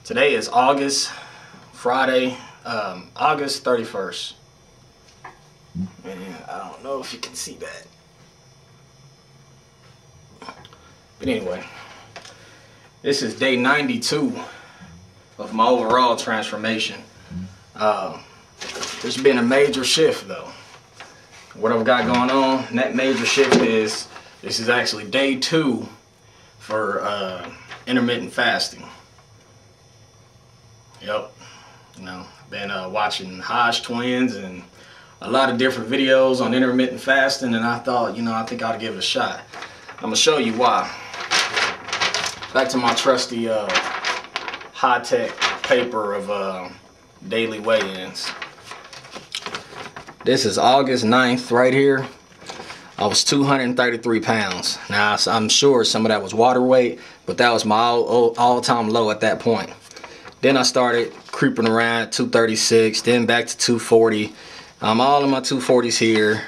Today is Friday, August 31st. Man, I don't know if you can see that. But anyway, this is day 92 of my overall transformation. There's been a major shift though. What I've got going on, and that major shift is, this is actually day 2 for intermittent fasting. Yep, been watching Hodge Twins and a lot of different videos on intermittent fasting, and I thought, I think I ought to give it a shot. I'm gonna show you why. Back to my trusty high-tech paper of daily weigh-ins. This is August 9th right here. I was 233 pounds. Now, I'm sure some of that was water weight, but that was my all-time low at that point. Then I started creeping around 236, then back to 240. I'm all in my 240s here,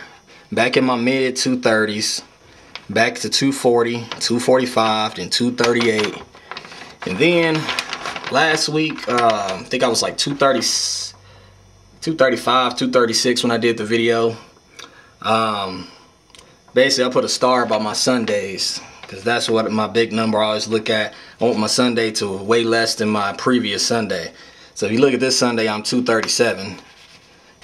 back in my mid 230s, back to 240, 245, then 238. And then last week, I think I was like 235, 236 when I did the video. Basically, I put a star by my Sundays, because that's what my big number I always look at. I want my Sunday to weigh less than my previous Sunday. So if you look at this Sunday, I'm 237.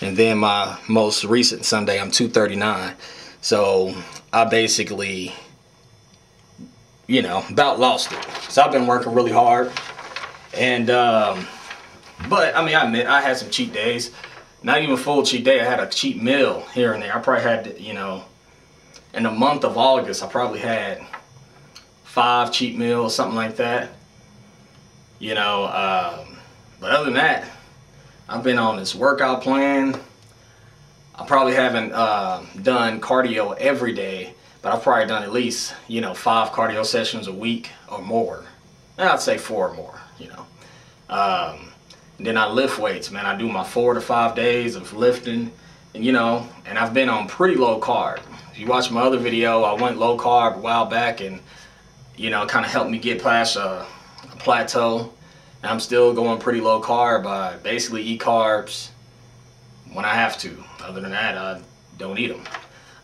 And then my most recent Sunday, I'm 239. So I basically, about lost it. So I've been working really hard. And, but I mean, I admit I had some cheat days. Not even a full cheat day. I had a cheat meal here and there. I probably had, in the month of August, I probably had 5 cheat meals, something like that. But other than that, I've been on this workout plan. I probably haven't done cardio every day, but I've probably done at least, 5 cardio sessions a week or more. I'd say 4 or more, And then I lift weights, man. I do my 4 to 5 days of lifting, and and I've been on pretty low carb. If you watch my other video, I went low carb a while back, and kind of helped me get past a plateau. And I'm still going pretty low carb. I basically eat carbs when I have to. Other than that, I don't eat them.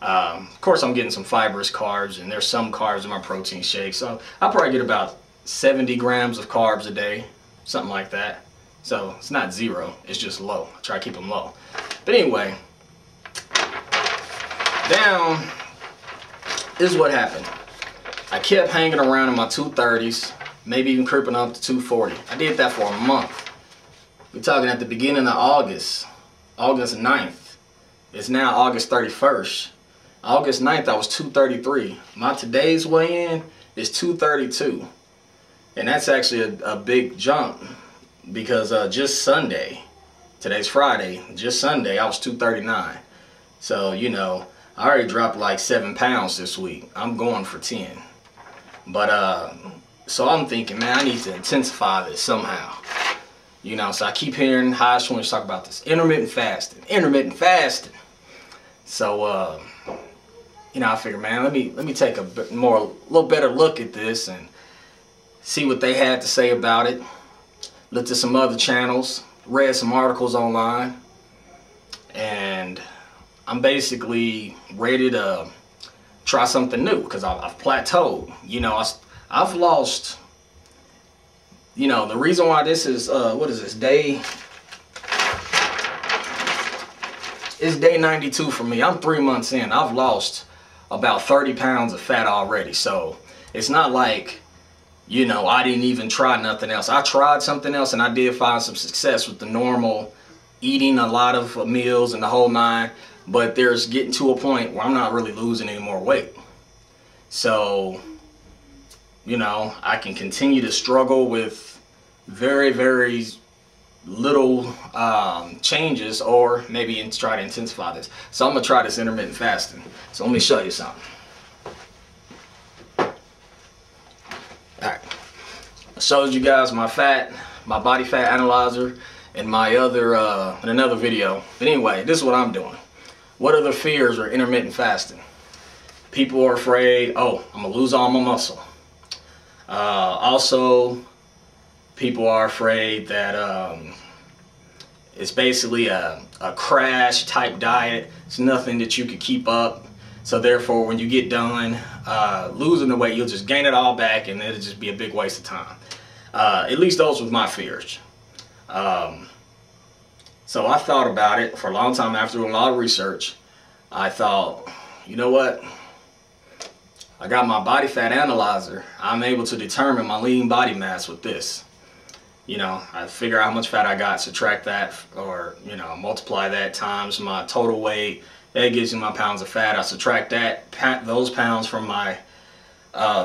Of course, I'm getting some fibrous carbs, and there's some carbs in my protein shake. So I probably get about 70 grams of carbs a day, something like that. So it's not 0, it's just low. I try to keep them low. But anyway, down, this is what happened. I kept hanging around in my 230s, maybe even creeping up to 240. I did that for a month. We're talking at the beginning of August 9th. It's now August 31st. August 9th, I was 233. My today's weigh-in is 232. And that's actually a big jump, because just Sunday, today's Friday, just Sunday, I was 239. So, I already dropped like 7 pounds this week. I'm going for 10. But, so I'm thinking, man, I need to intensify this somehow. So I keep hearing Hodge Twins talk about this intermittent fasting. So, I figured, man, let me take a little better look at this and see what they had to say about it. Looked at some other channels, read some articles online, and I'm basically ready to try something new, because I've plateaued. I've lost, the reason why this is, what is this, it's day 92 for me. I'm 3 months in. I've lost about 30 pounds of fat already. So it's not like, I didn't even try nothing else. I tried something else, and I did find some success with the normal eating a lot of meals and the whole 9. But there's getting to a point where I'm not really losing any more weight. So, I can continue to struggle with very, very little changes, or maybe try to intensify this. So I'm going to try this intermittent fasting. So let me show you something. Alright. I showed you guys my body fat analyzer in my other, in another video. But anyway, this is what I'm doing. What are the fears of intermittent fasting? People are afraid, oh, I'm gonna lose all my muscle. Also, people are afraid that it's basically a crash type diet. It's nothing that you could keep up. So therefore, when you get done losing the weight, you'll just gain it all back, and it'll just be a big waste of time. At least those was my fears. So I thought about it for a long time after doing a lot of research. I thought, you know what? I got my body fat analyzer. I'm able to determine my lean body mass with this. You know, I figure out how much fat I got, subtract that, or, you know, multiply that times my total weight. That gives me my pounds of fat. I subtract those pounds from my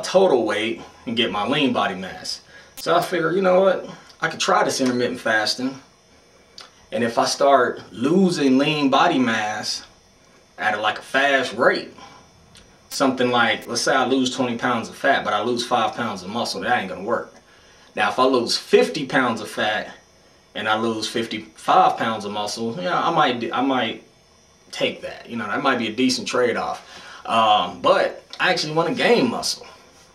total weight and get my lean body mass. So I figure, you know what? I could try this intermittent fasting. And if I start losing lean body mass at like a fast rate, something like, let's say I lose 20 pounds of fat, but I lose 5 pounds of muscle, that ain't gonna work. Now, if I lose 50 pounds of fat and I lose 55 pounds of muscle, you know, I might take that. You know, that might be a decent trade-off. But I actually want to gain muscle.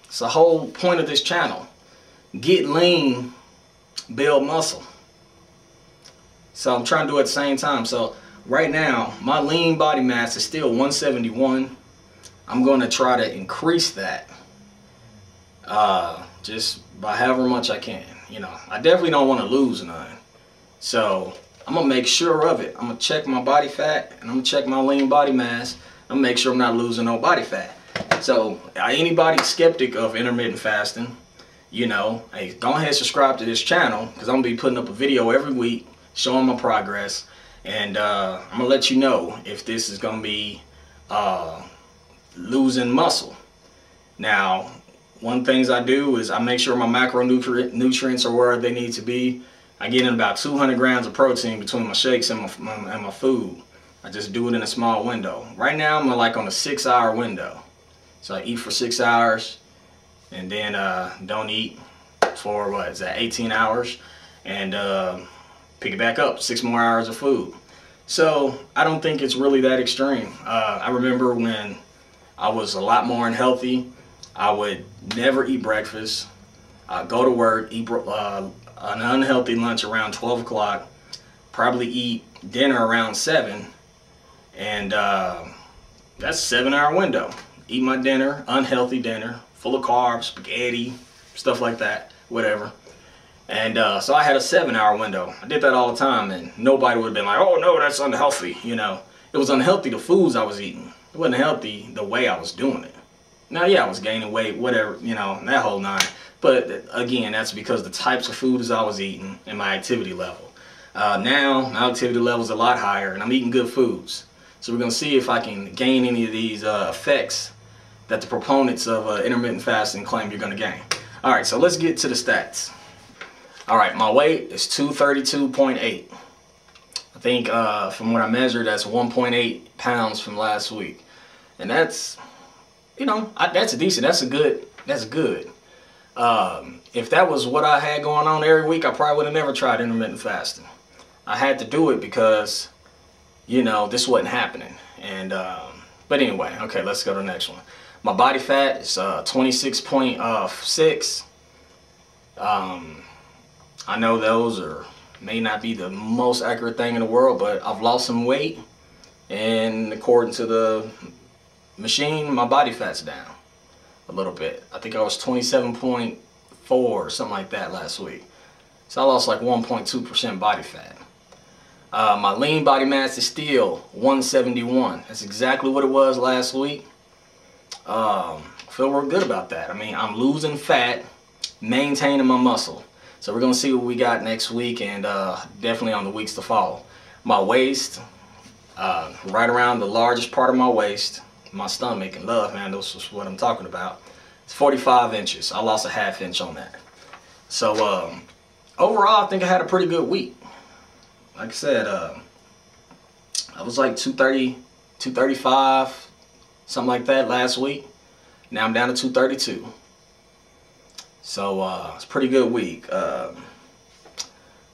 It's the whole point of this channel. Get lean, build muscle. So I'm trying to do it at the same time. So right now, my lean body mass is still 171. I'm going to try to increase that just by however much I can. You know, I definitely don't want to lose none. So I'm going to make sure of it. I'm going to check my body fat, and I'm going to check my lean body mass. I'm going to make sure I'm not losing no body fat. So anybody skeptic of intermittent fasting, you know, hey, go ahead and subscribe to this channel, because I'm going to be putting up a video every week showing my progress. And I'm going to let you know if this is going to be losing muscle. Now, one things I do is I make sure my macronutrients are where they need to be. I get in about 200 grams of protein between my shakes and my food. I just do it in a small window. Right now I'm like on a 6-hour window. So I eat for 6 hours and then don't eat for, what is that, 18 hours, and pick it back up, 6 more hours of food. So I don't think it's really that extreme. I remember when I was a lot more unhealthy, I would never eat breakfast. I'd go to work, eat an unhealthy lunch around 12 o'clock, probably eat dinner around 7, and that's a 7-hour window. Eat my dinner, unhealthy dinner, full of carbs, spaghetti, stuff like that, whatever. And so I had a 7-hour window. I did that all the time, and nobody would have been like, oh no, that's unhealthy. You know, it was unhealthy the foods I was eating. It wasn't healthy the way I was doing it. Now, yeah, I was gaining weight, whatever, you know, that whole nine. But again, that's because the types of foods I was eating and my activity level. Now, my activity level is a lot higher, and I'm eating good foods. So we're going to see if I can gain any of these effects that the proponents of intermittent fasting claim you're going to gain. All right, so let's get to the stats. All right, my weight is 232.8. I think from what I measured, that's 1.8 pounds from last week. And that's, you know, that's decent. That's good. If that was what I had going on every week, I probably would have never tried intermittent fasting. I had to do it because, you know, this wasn't happening. And but anyway, okay, let's go to the next one. My body fat is 26.6. I know those may not be the most accurate thing in the world, but I've lost some weight, and according to the machine, my body fat's down a little bit. I think I was 27.4 or something like that last week. So I lost like 1.2% body fat. My lean body mass is still 171. That's exactly what it was last week. Feel real good about that. I mean, I'm losing fat, maintaining my muscle. So we're going to see what we got next week, and definitely on the weeks to follow. My waist, right around the largest part of my waist, my stomach and love, man, this is what I'm talking about. It's 45 inches. I lost a ½ inch on that. So overall, I think I had a pretty good week. Like I said, I was like 230, 235, something like that last week. Now I'm down to 232. So it's a pretty good week. I'm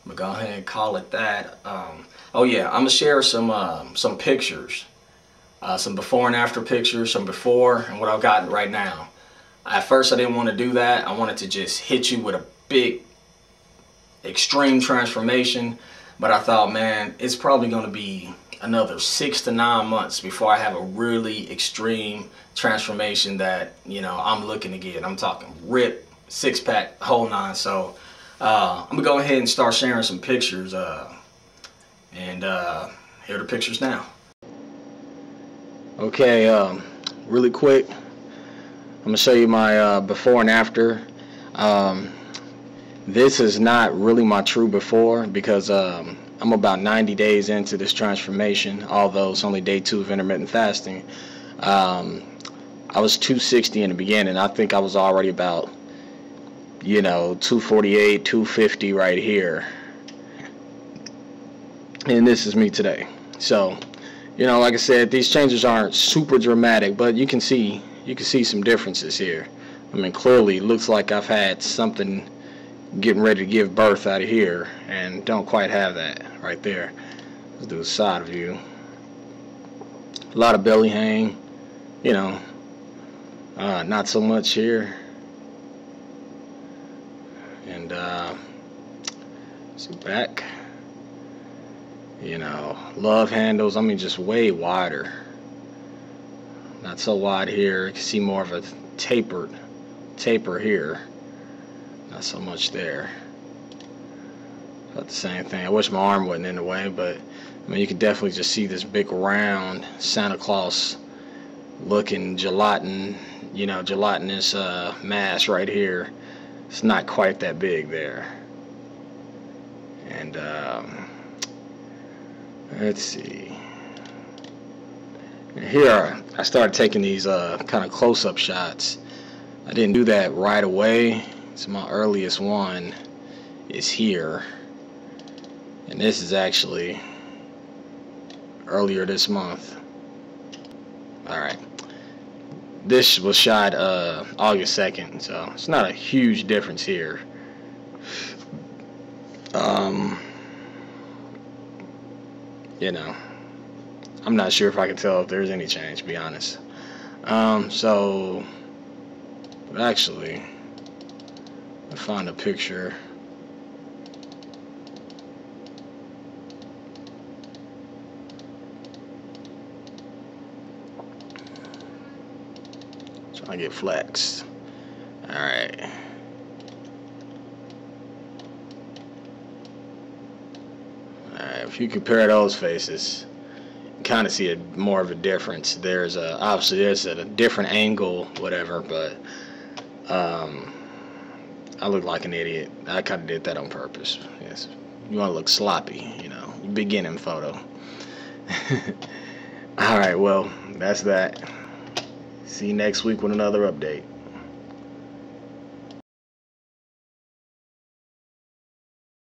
gonna go ahead and call it that. Oh yeah, I'm gonna share some pictures, some before and after pictures, some before and what I've gotten right now. At first I didn't want to do that. I wanted to just hit you with a big extreme transformation, but I thought, man, it's probably going to be another 6 to 9 months before I have a really extreme transformation that, you know, I'm looking to get. I'm talking rip, six-pack, whole nine. So I'm gonna go ahead and start sharing some pictures, and here are the pictures now. Okay, really quick, I'm gonna show you my before and after. This is not really my true before, because I'm about 90 days into this transformation, although it's only day 2 of intermittent fasting. I was 260 in the beginning. I think I was already about, you know, 248, 250 right here. And this is me today. So, you know, like I said, these changes aren't super dramatic, but you can see some differences here. I mean, clearly it looks like I've had something getting ready to give birth out of here, and don't quite have that right there. Let's do a side view. A lot of belly hang, you know, not so much here. And so back, you know, love handles, I mean, just way wider. Not so wide here. You can see more of a taper here. Not so much there. About the same thing. I wish my arm wasn't in the way, but I mean, you can definitely just see this big round Santa Claus looking gelatinous mass right here. It's not quite that big there. And let's see. Here I started taking these kind of close-up shots. I didn't do that right away. So my earliest one is here, and this is actually earlier this month. Alright, this was shot August 2nd, so it's not a huge difference here. You know, I'm not sure if I can tell if there's any change, to be honest. So actually, I found a picture. Trying to get flexed. Alright. Alright, if you compare those faces, you kind of see more of a difference. There's obviously there's a different angle, whatever, but I look like an idiot. I kind of did that on purpose. Yes, you want to look sloppy, you know, beginning photo. Alright, well, that's that. See you next week with another update.